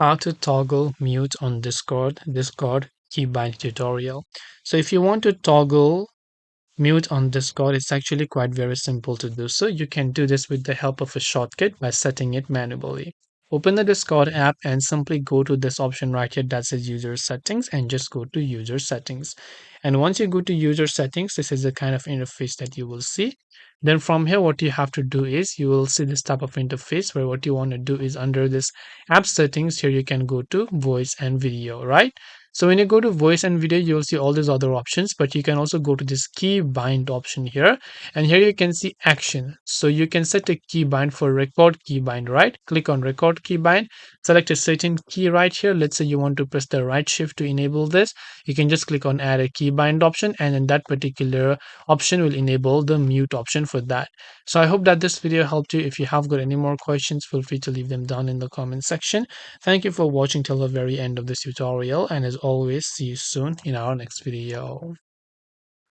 How to toggle mute on Discord keybind tutorial. So if you want to toggle mute on Discord, it's actually quite very simple to do so. You can do this with the help of a shortcut by setting it manually. Open the Discord app and simply go to this option right here that says user settings and just go to user settings. And once you go to user settings, this is the kind of interface that you will see. Then from here, what you have to do is you will see this type of interface where what you want to do is under this app settings here, you can go to voice and video, right? So when you go to voice and video, you'll see all these other options, but you can also go to this key bind option here. And here you can see action. So you can set a key bind for record key bind, right? Click on record key bind, select a certain key right here. Let's say you want to press the right shift to enable this. You can just click on add a key bind option, and then that particular option will enable the mute option for that. So I hope that this video helped you. If you have got any more questions, feel free to leave them down in the comment section. Thank you for watching till the very end of this tutorial, and as always, see you soon in our next video.